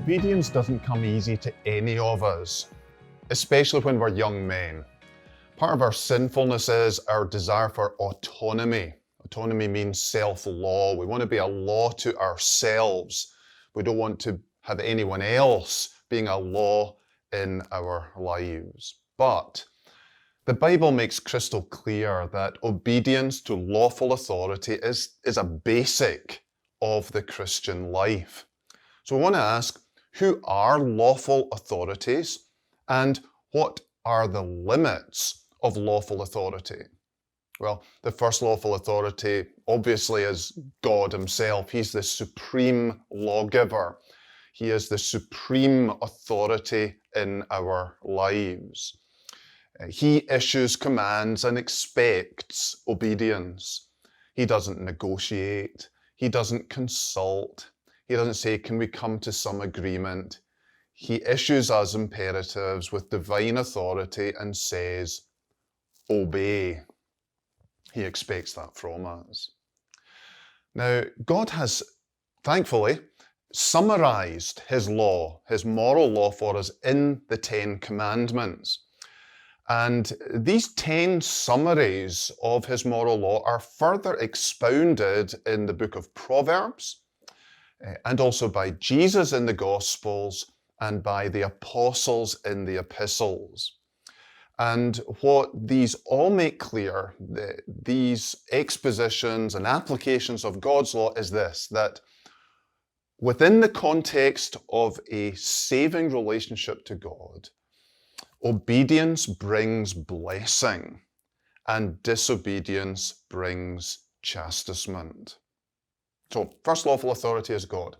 Obedience doesn't come easy to any of us, especially when we're young men. Part of our sinfulness is our desire for autonomy. Autonomy means self-law. We want to be a law to ourselves. We don't want to have anyone else being a law in our lives. But the Bible makes crystal clear that obedience to lawful authority is a basic of the Christian life. So we want to ask, who are lawful authorities and what are the limits of lawful authority? Well, the first lawful authority obviously is God himself. He's the supreme lawgiver. He is the supreme authority in our lives. He issues commands and expects obedience. He doesn't negotiate. He doesn't consult. He doesn't say, can we come to some agreement? He issues us imperatives with divine authority and says, obey. He expects that from us. Now, God has, thankfully, summarized his law, his moral law for us in the Ten Commandments. And these 10 summaries of his moral law are further expounded in the book of Proverbs, and also by Jesus in the Gospels and by the apostles in the epistles. And what these all make clear, these expositions and applications of God's law, is this, that within the context of a saving relationship to God, obedience brings blessing and disobedience brings chastisement. So, first lawful authority is God.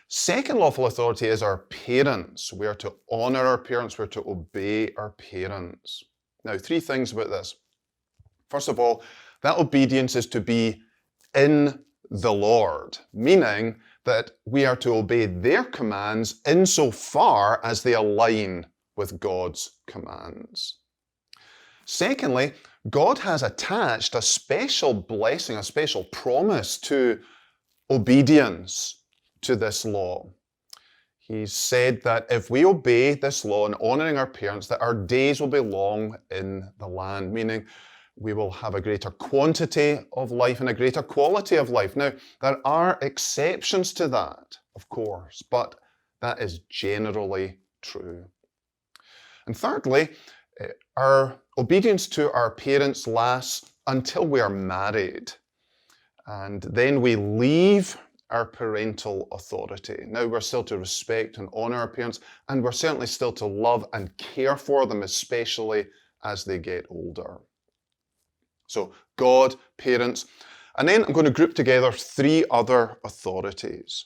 Second lawful authority is our parents. We are to honor our parents. We're to obey our parents. Now, three things about this. First of all, that obedience is to be in the Lord, meaning that we are to obey their commands insofar as they align with God's commands. Secondly, God has attached a special blessing, a special promise to obedience to this law. He's said that if we obey this law and honoring our parents, that our days will be long in the land, meaning we will have a greater quantity of life and a greater quality of life. Now, there are exceptions to that, of course, but that is generally true. And thirdly, our obedience to our parents lasts until we are married. And then we leave our parental authority. Now we're still to respect and honor our parents, and we're certainly still to love and care for them, especially as they get older. So God, parents, and then I'm going to group together three other authorities.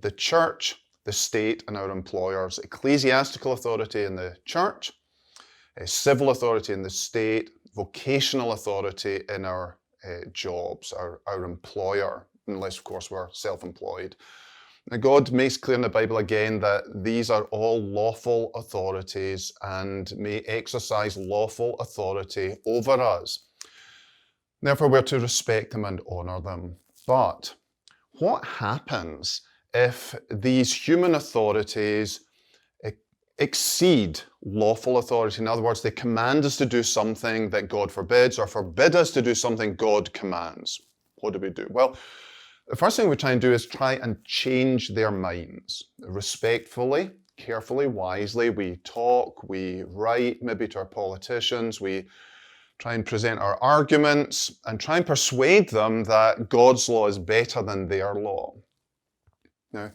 The church, the state, and our employers. Ecclesiastical authority in the church, civil authority in the state, vocational authority in our jobs, our employer, unless, of course, we're self-employed. Now, God makes clear in the Bible again that these are all lawful authorities and may exercise lawful authority over us. Therefore, we're to respect them and honor them. But what happens if these human authorities exceed lawful authority? In other words, they command us to do something that God forbids or forbid us to do something God commands. What do we do? Well, the first thing we try and do is try and change their minds. Respectfully, carefully, wisely, we talk, we write maybe to our politicians, we try and present our arguments and try and persuade them that God's law is better than their law. Now,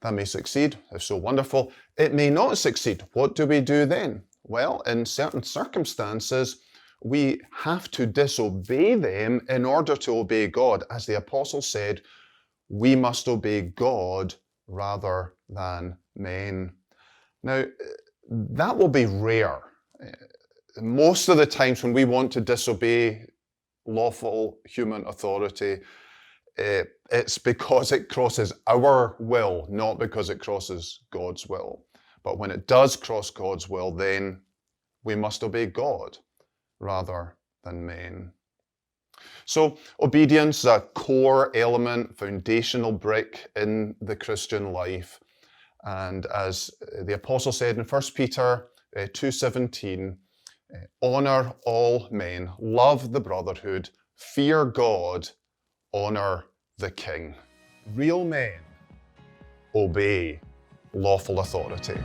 that may succeed, if so wonderful. It may not succeed. What do we do then? Well, in certain circumstances, we have to disobey them in order to obey God. As the apostle said, we must obey God rather than men. Now, that will be rare. Most of the times when we want to disobey lawful human authority, it's because it crosses our will, not because it crosses God's will. But when it does cross God's will, then we must obey God rather than men. So obedience is a core element, foundational brick in the Christian life. And as the apostle said in 1 Peter 2:17, honor all men, love the brotherhood, fear God, honor the king. Real men obey lawful authority.